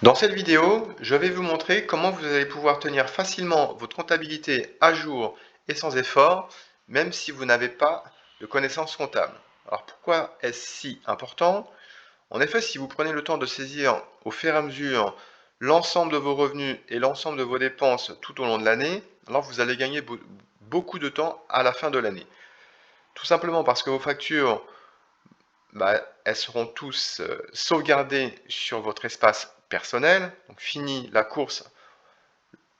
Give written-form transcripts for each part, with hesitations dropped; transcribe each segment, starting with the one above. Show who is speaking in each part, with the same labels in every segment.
Speaker 1: Dans cette vidéo, je vais vous montrer comment vous allez pouvoir tenir facilement votre comptabilité à jour et sans effort, même si vous n'avez pas de connaissances comptables. Alors pourquoi est-ce si important? En effet, si vous prenez le temps de saisir au fur et à mesure l'ensemble de vos revenus et l'ensemble de vos dépenses tout au long de l'année, alors vous allez gagner beaucoup de temps à la fin de l'année. Tout simplement parce que vos factures elles seront tous sauvegardées sur votre espace personnel. Donc fini la course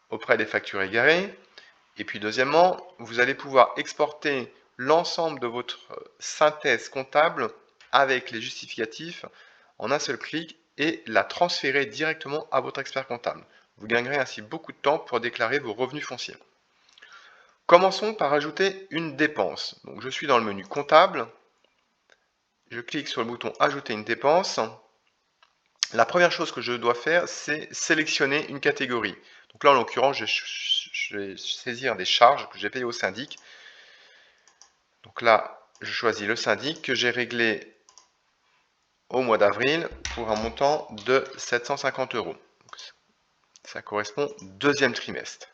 Speaker 1: auprès des factures égarées. Et puis deuxièmement, vous allez pouvoir exporter l'ensemble de votre synthèse comptable avec les justificatifs en un seul clic et la transférer directement à votre expert comptable. Vous gagnerez ainsi beaucoup de temps pour déclarer vos revenus fonciers. Commençons par ajouter une dépense. Donc je suis dans le menu comptable. Je clique sur le bouton ajouter une dépense. La première chose que je dois faire, c'est sélectionner une catégorie. Donc là, en l'occurrence, je vais saisir des charges que j'ai payées au syndic. Donc là, je choisis le syndic que j'ai réglé au mois d'avril pour un montant de 750 €. Ça correspond au deuxième trimestre.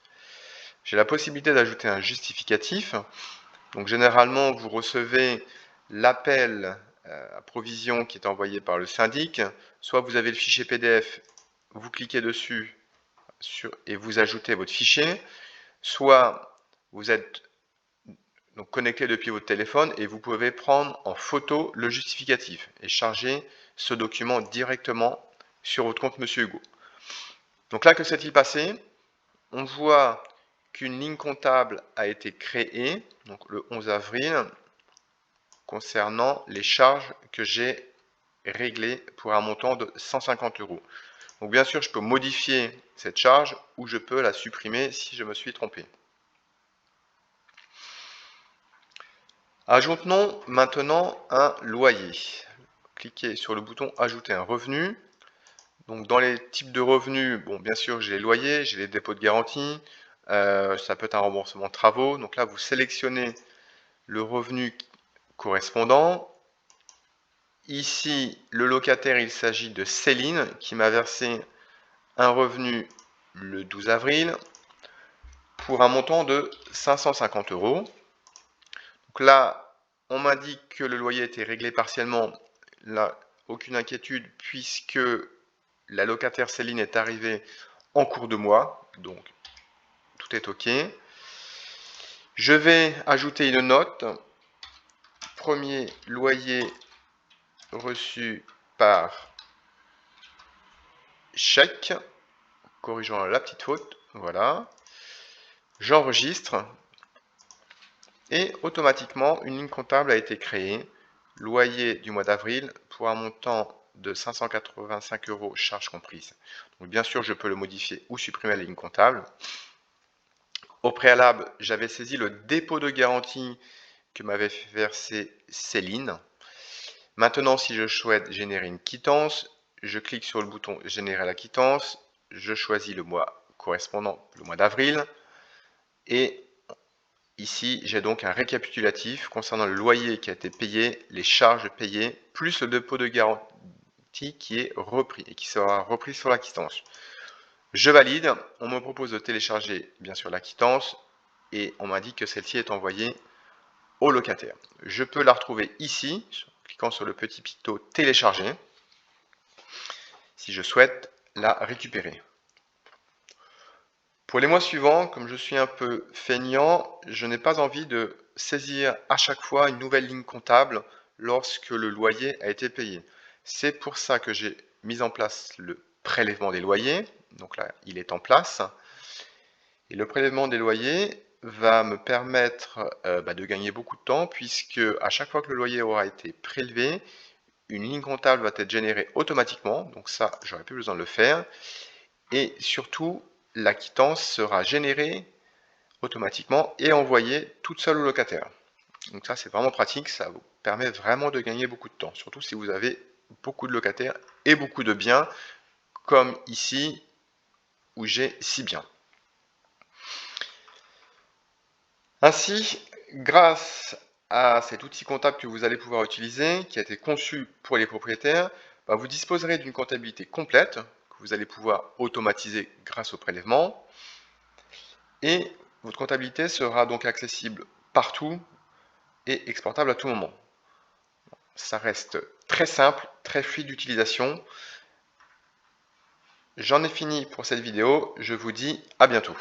Speaker 1: J'ai la possibilité d'ajouter un justificatif. Donc généralement, vous recevez l'appel à provision qui est envoyé par le syndic. Soit vous avez le fichier PDF, vous cliquez dessus et vous ajoutez votre fichier, soit vous êtes donc connecté depuis votre téléphone et vous pouvez prendre en photo le justificatif et charger ce document directement sur votre compte Monsieur Hugo. Donc là, que s'est-il passé? On voit qu'une ligne comptable a été créée, donc le 11 avril, concernant les charges que j'ai réglées pour un montant de 150 €. Donc bien sûr, je peux modifier cette charge ou je peux la supprimer si je me suis trompé. Ajoutons maintenant un loyer. Cliquez sur le bouton ajouter un revenu. Donc dans les types de revenus, bon bien sûr j'ai les loyers, j'ai les dépôts de garantie, ça peut être un remboursement de travaux. Donc là vous sélectionnez le revenu correspondant. Ici le locataire, il s'agit de Céline qui m'a versé un revenu le 12 avril pour un montant de 550 €. Donc là, on m'indique que le loyer a été réglé partiellement. Là, aucune inquiétude puisque la locataire Céline est arrivée en cours de mois. Donc, tout est OK. Je vais ajouter une note. Premier loyer reçu par chèque. Corrigeons la petite faute. Voilà. J'enregistre. Et automatiquement, une ligne comptable a été créée. Loyer du mois d'avril pour un montant de 585 € charges comprises. Donc bien sûr, je peux le modifier ou supprimer la ligne comptable. Au préalable, j'avais saisi le dépôt de garantie que m'avait versé Céline. Maintenant, si je souhaite générer une quittance, je clique sur le bouton générer la quittance, je choisis le mois correspondant, le mois d'avril, et ici, j'ai donc un récapitulatif concernant le loyer qui a été payé, les charges payées, plus le dépôt de garantie qui est repris et qui sera repris sur la quittance. Je valide, on me propose de télécharger bien sûr la quittance et on m'indique que celle-ci est envoyée au locataire. Je peux la retrouver ici, en cliquant sur le petit picto télécharger, si je souhaite la récupérer. Pour les mois suivants, comme je suis un peu feignant, je n'ai pas envie de saisir à chaque fois une nouvelle ligne comptable lorsque le loyer a été payé. C'est pour ça que j'ai mis en place le prélèvement des loyers. Donc là, il est en place. Et le prélèvement des loyers va me permettre de gagner beaucoup de temps puisque à chaque fois que le loyer aura été prélevé, une ligne comptable va être générée automatiquement. Donc ça, j'aurais plus besoin de le faire. Et surtout, la quittance sera générée automatiquement et envoyée toute seule au locataire. Donc ça, c'est vraiment pratique, ça vous permet vraiment de gagner beaucoup de temps, surtout si vous avez beaucoup de locataires et beaucoup de biens, comme ici où j'ai 6 biens. Ainsi, grâce à cet outil comptable que vous allez pouvoir utiliser, qui a été conçu pour les propriétaires, vous disposerez d'une comptabilité complète que vous allez pouvoir automatiser grâce au prélèvement. Et votre comptabilité sera donc accessible partout et exportable à tout moment. Ça reste très simple, très fluide d'utilisation. J'en ai fini pour cette vidéo, je vous dis à bientôt.